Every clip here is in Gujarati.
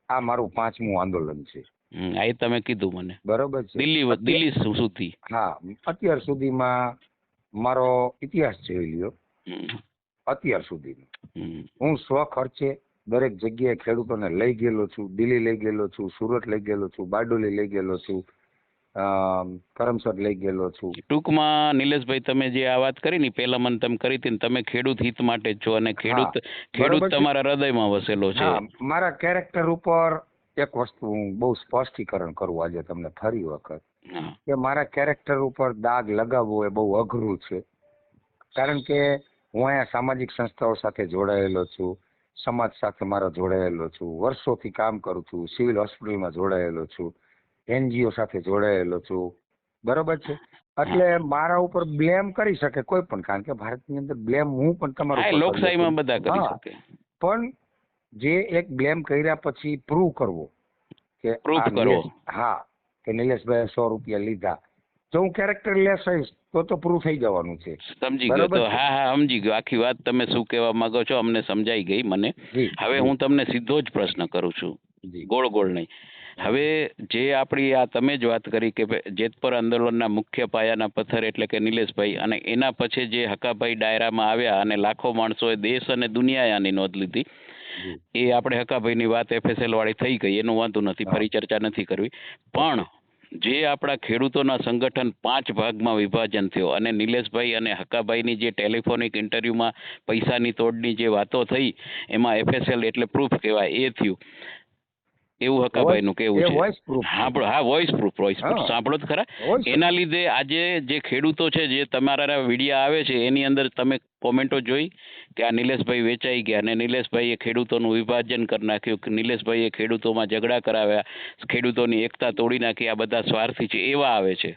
આ મારું 5મું આંદોલન છે. આ એ તમે કીધું મને. બરોબર છે. દિલ્હી સુધી. હા, અત્યાર સુધીમાં મારો ઇતિહાસ જોઈ લ્યો. અત્યાર સુધીમાં હું સ્વખર્ચે દરેક જગ્યાએ ખેડૂતોને લઈ ગયેલો છું. દિલ્હી લઈ ગયેલો છું, સુરત લઈ ગયેલો છું, બારડોલી લઈ ગયેલો છું, કરમસદ લઈ ગયેલો છું. ટૂંકમાં નિલેશભાઈ, તમે જે આ વાત કરી ને પહેલા મને તમે કરી હતી, તમે ખેડૂત હિત માટે છો અને ખેડૂત તમારા હૃદયમાં વસેલો છે. મારા કેરેક્ટર ઉપર એક વસ્તુ હું બહુ સ્પષ્ટીકરણ કરું આજે તમને ફરી વખત, કે મારા કેરેક્ટર ઉપર દાગ લગાવવો એ બહુ અઘરું છે. કારણ કે હું અહીંયા સામાજિક સંસ્થાઓ સાથે જોડાયેલો છું, સમાજ સાથે મારો જોડાયેલો છું, વર્ષોથી કામ કરું છું, સિવિલ હોસ્પિટલમાં જોડાયેલો છું, NGO સાથે જોડાયેલો છું. બરોબર છે. એટલે મારા ઉપર બ્લેમ કરી શકે કોઈ પણ, કારણ કે ભારતની અંદર બ્લેમ હું પણ તમારું લોકશાહીમાં બધા કરી શકે, પણ જે એક બ્લેમ કર્યા પછી પ્રૂવ કરવો કે હા કે નિલેશભાઈ 100 રૂપિયા લીધા, જો હું કેરેક્ટર લેસ હઈશ તો પ્રૂવ થઈ જવાનું છે. સમજી ગયો. તો હા સમજી ગયો. આખી વાત તમે શું કહેવા માંગો છો અમને સમજાઈ ગઈ મને. હવે હું તમને સીધો જ પ્રશ્ન કરું છું, ગોળ ગોળ નહીં. હવે જે આપણી આ તમે જ વાત કરી કે જેતપુર આંદોલનના મુખ્ય પાયાના પથ્થર એટલે કે નિલેશભાઈ, અને એના પછી જે હકાભાઈ ડાયરામાં આવ્યા અને લાખો માણસોએ દેશ અને દુનિયાએ આની નોંધ લીધી, એ આપણે હકાભાઈની વાત FSL વાળી થઈ ગઈ, એનું વાંધો નથી, ફરી ચર્ચા નથી કરવી. પણ જે આપણા ખેડૂતોના સંગઠન 5 ભાગમાં વિભાજન થયો અને નિલેશભાઈ અને હકાભાઈની જે ટેલિફોનિક ઇન્ટરવ્યુમાં પૈસાની તોડની જે વાતો થઈ, એમાં FSL એટલે પ્રૂફ કહેવાય, એ થયું. એવું હકાભાઈનું કેવું છે. હા, વોઇસ પ્રૂફ સાંભળો તો ખરા. એના લીધે આજે જે ખેડૂતો છે, જે તમારા વિડીયા આવે છે, એની અંદર તમે કોમેન્ટો જોઈ કે આ નિલેશભાઈ વેચાઈ ગયા અને નિલેશભાઈએ ખેડૂતોનું વિભાજન કરી નાખ્યું, કે નિલેશભાઈએ ખેડૂતોમાં ઝઘડા કરાવ્યા, ખેડૂતોની એકતા તોડી નાખી, આ બધા સ્વાર્થી છે, એવા આવે છે.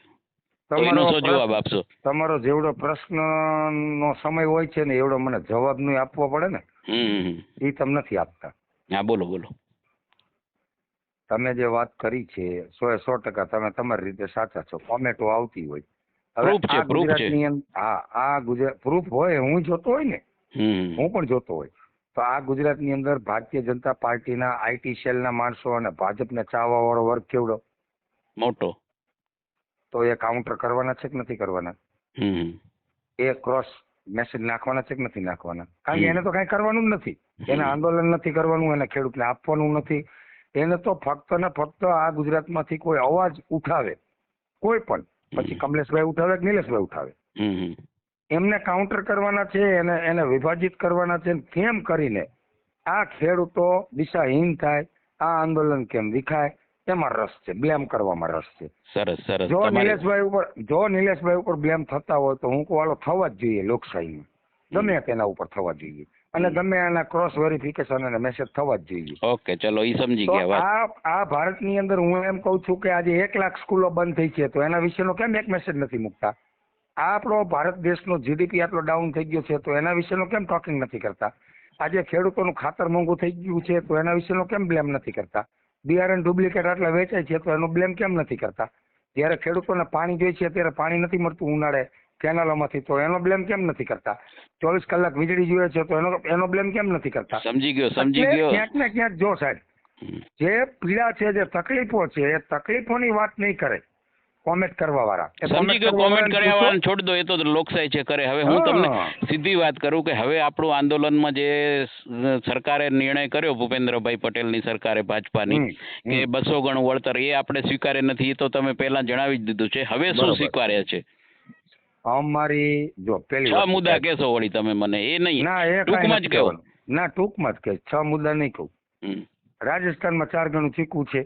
એનો શું જવાબ આપશો? તમારો જેવડો પ્રશ્નનો સમય હોય છે ને એવડો મને જવાબ નું આપવો પડે ને, એ તમે નથી આપતા. હા, બોલો બોલો. તમે જે વાત કરી છે 100% તમે તમારી રીતે સાચા છો. કોમેન્ટો આવતી હોય, પ્રૂફ હોય, હું જોતો હોય ને, હું પણ જોતો હોય, તો આ ગુજરાતની અંદર ભારતીય જનતા પાર્ટીના IT સેલના માણસો અને ભાજપને ચાવવા વાળો વર્ગ કેવડો મોટો, તો એ કાઉન્ટર કરવાના છે કે નથી કરવાના? એ ક્રોસ મેસેજ નાખવાના છે કે નથી નાખવાના? કારણ કે એને તો કઈ કરવાનું જ નથી, એને આંદોલન નથી કરવાનું, એને ખેડૂતને આપવાનું નથી. એને તો ફક્ત ને ફક્ત આ ગુજરાતમાંથી કોઈ અવાજ ઉઠાવે, કોઈ પણ, પછી કમલેશભાઈ ઉઠાવે કે નિલેશભાઈ ઉઠાવે, એમને કાઉન્ટર કરવાના છે, એને વિભાજિત કરવાના છે. કેમ કરીને આ ખેડૂતો દિશાહીન થાય, આ આંદોલન કેમ વિખાય, એમાં રસ છે, બ્લેમ કરવામાં રસ છે. સરસ સરસ. જો નિલેશભાઈ ઉપર બ્લેમ થતા હોય તો હું કહું થવા જ જોઈએ, લોકશાહીમાં ગમે તેના ઉપર થવા જોઈએ, અને ગમે એના ક્રોસ વેરિફિકેશન અને મેસેજ થવા જ જોઈએ. ઓકે, ચલો, ઈ સમજી ગયા. આ ભારતની અંદર હું એમ કહું છું કે આજે 1 લાખ સ્કૂલો બંધ થઈ છે, તો એના વિશેનો કેમ એક મેસેજ નથી મૂકતા? આપણો ભારત દેશનો GDP આટલો ડાઉન થઈ ગયો છે, તો એના વિશેનો કેમ ટોકિંગ નથી કરતા? આજે ખેડૂતોનું ખાતર મોંઘું થઈ ગયું છે, તો એના વિશેનો કેમ બ્લેમ નથી કરતા? બિયારણ ડુપ્લિકેટ આટલા વેચાય છે, તો એનો બ્લેમ કેમ નથી કરતા? જ્યારે ખેડૂતોને પાણી જોઈએ છે ત્યારે પાણી નથી મળતું ઉનાળે કેનાલોમાંથી, તો એનો બ્લેમ કેમ નથી કરતા? 24 કલાક વીજળી જોઈએ છે, તો એનો બ્લેમ કેમ નથી કરતા? સમજી ગયો. ક્યાંક ને ક્યાંક જો સાહેબ, જે પીડા છે, જે તકલીફો છે, એ તકલીફોની વાત નહીં કરે કોમેન્ટ કરવા વાળા. સમજી ગયો. કોમેન્ટ કર્યા વાળાને છોડ દો, એ તો લોકશાહી છે, કરે. હવે હું તમને સીધી વાત કરું કે હવે આપણું આંદોલનમાં જે સરકારે નિર્ણય કર્યો, ભૂપેન્દ્રભાઈ પટેલની સરકારે, ભાજપાની, કે 200 ગણું વળતર, એ આપણે સ્વીકારે નથી, એ તો તમે પહેલા જણાવી જ દીધું છે. હવે શું સ્વીકાર્યા છે? અમારી જો પેલી 6 મુદ્દા કેશો વળી તમે મને? એ નહીં, ટૂંકમાં જ કહો. ના, ટૂંકમાં જ કહે, 6 મુદ્દા નહીં કહું. રાજસ્થાનમાં 4 ગણું ચીકુ છે,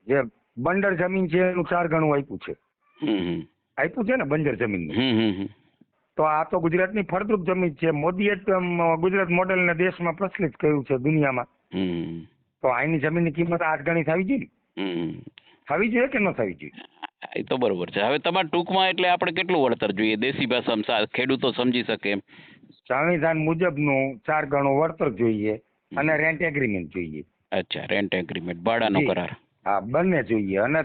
જે બંજર જમીન છે એનું 4 ગણું આપ્યું છે ને બંજર જમીન. તો આ તો ગુજરાતની ફળદ્રુપ જમીન છે. મોદીએ ગુજરાત મોડેલને દેશમાં પ્રચલિત કર્યું છે દુનિયામાં. તો આની જમીનની કિંમત 8 ગણી થવી જોઈએ, થવી જોઈએ કે ન થવી જોઈએ? એ તો બરોબર છે. હવે તમારે ટૂંકમાં એટલે આપણે કેટલું વળતર જોઈએ દેશી ભાષામાં ખેડૂતો સમજી શકે એમ? સંવિધાન મુજબનું 4 ગણું વળતર જોઈએ અને રેન્ટ એગ્રીમેન્ટ જોઈએ. અચ્છા, રેન્ટ એગ્રીમેન્ટ, ભાડાનો કરાર. હા, બંને જોઈએ. અને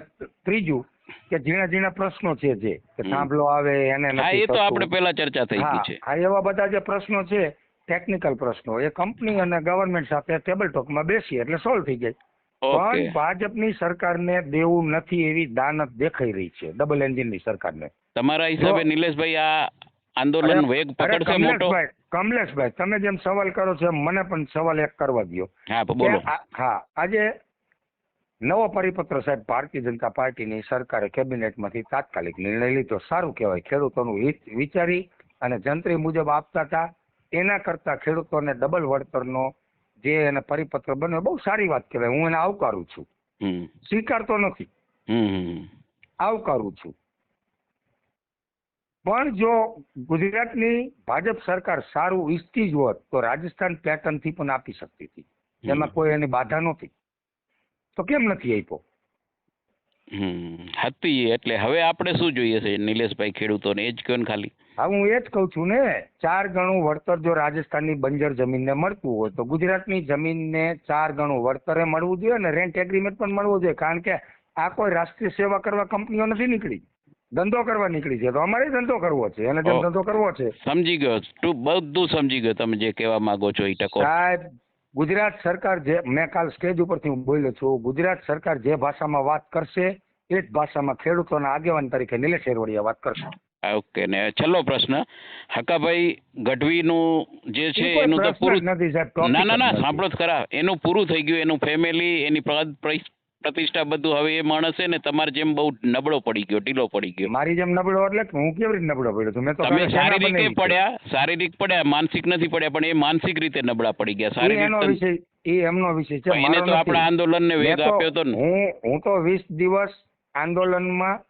ત્રીજું કે ઝીણા પ્રશ્નો છે, જે થાંભલો આવે એને નથી, એ તો આપણે પહેલા ચર્ચા થઈ ગઈ છે. હા, એવા બધા જે પ્રશ્નો છે ટેકનિકલ પ્રશ્નો એ કંપની અને ગવર્નમેન્ટ સાથે ટેબલ ટોકમાં બેસીએ એટલે સોલ્વ થઈ જાય. પણ ભાજપની સરકારને દેવું નથી એવી દાનત દેખાઈ રહી છે, ડબલ એન્જિનની સરકારને. તમારા હિસાબે નિલેશભાઈ આ આંદોલન વેગ પકડશે મોટો? કમલેશભાઈ, તમે જેમ સવાલ કરો છો મને પણ સવાલ એક કરવા દો. હા બોલો. હા, આજે નવો પરિપત્ર સાહેબ ભારતીય જનતા પાર્ટીની સરકારે કેબિનેટમાંથી તાત્કાલિક નિર્ણય લીધો. સારું કહેવાય. ખેડૂતોનું હિત વિચારી અને જંત્રી મુજબ આપતા હતા એના કરતા ખેડૂતોને ડબલ વળતરનો જે એને પરિપત્ર બન્યો બહુ સારી વાત કહેવાય. હું એને આવકારું છું, સ્વીકારતો નથી, આવકારું છું. પણ જો ગુજરાતની ભાજપ સરકાર સારું ઈચ્છતી જ હોત તો રાજસ્થાન પેટર્ન થી પણ આપી શકતી હતી. એમાં કોઈ એની બાધા નહોતી. તો કેમ નથી આપ્યો? હતી એટલે હવે આપણે શું જોઈએ છે નિલેશભાઈ ખેડૂતોને? એ જ કહો ને ખાલી. હા, હું એ જ કહું છું ને, 4 ગણું વળતર જો રાજસ્થાનની બંજર જમીનને મળતું હોય તો ગુજરાતની જમીનને 4 ગણું વળતરે મળવું જોઈએ ને રેન્ટ એગ્રીમેન્ટ પણ મળવું જોઈએ. કારણ કે આ કોઈ રાષ્ટ્રીય સેવા કરવા કંપનીઓ નથી નીકળી, ધંધો કરવા નીકળી છે. તો અમારે ધંધો કરવો છે, એને જેમ ધંધો કરવો છે. સમજી ગયો, તું બધું સમજી ગયો તમે જે કહેવા માંગો છો એ ટકો. સાહેબ, ગુજરાત સરકાર જે, મેં કાલ સ્ટેજ ઉપરથી હું બોલ્યો છું, ગુજરાત સરકાર જે ભાષામાં વાત કરશે એ જ ભાષામાં ખેડૂતોના આગેવાન તરીકે નિલેશ એરવડિયા વાત કરશે. ઓકે. ને છેલ્લો પ્રશ્ન, હકાભાઈ ગઢવીનું જે છે એનું તો પૂરું નથી સાહેબ. ના સાંભળો જ ખરા, એનું પૂરું થઈ ગયું, એનું ફેમિલી, એની પ્રતિષ્ઠા બધું. હવે એ માણસ છે ને તમારે જેમ બહુ નબળો પડી ગયો, ઢીલો પડી ગયો. મારી જેમ નબળો એટલે હું કેવી રીતે નબળો પડ્યો છું? મેં તો તમે શારીરિક પડ્યા, માનસિક નથી પડ્યા, પણ એ માનસિક રીતે નબળા પડી ગયા. શારીરિક એમનો વિષય છે. એને તો આપણા આંદોલનને વેગ આપ્યો હતો ને. હું તો 20 દિવસ આંદોલનમાં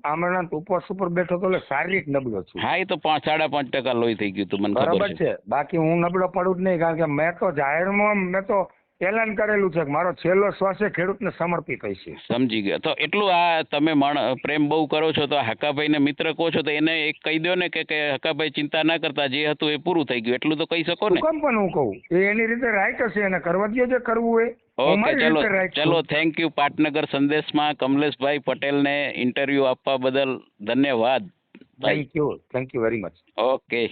આમરણાંત ઉપવાસ ઉપર બેઠો તો એટલે શારીરિક નબળો છું. હા, એ તો 5.5% લોહી થઈ ગયું તું, મને બરાબર છે. બાકી હું નબળો પડું જ નહીં, કારણ કે મેં તો જાહેરમાં મેં તો એલાન કરેલું છે કે મારો છેલ્લો શ્વાસ ખેડૂતને સમર્પિત છે. સમજી ગયો. તો એટલું આ તમે પ્રેમ બહુ કરો છો તો હકાભાઈ ને મિત્ર કહો છો તો એને એક કહી દો ને કે હકાભાઈ ચિંતા ના કરતા, જે હતું એ પૂરું થઈ ગયું, એટલું તો કહી શકો ને. કેમ પણ હું કહું, એ એની રીતે રાઈટ હશે, એને કરવા દો જે કરવું હોય. ઓકે, ચલો થેન્ક યુ. પાટનગર સંદેશમાં કમલેશભાઈ પટેલને ઇન્ટરવ્યુ આપવા બદલ ધન્યવાદ. Thank you very much. Okay.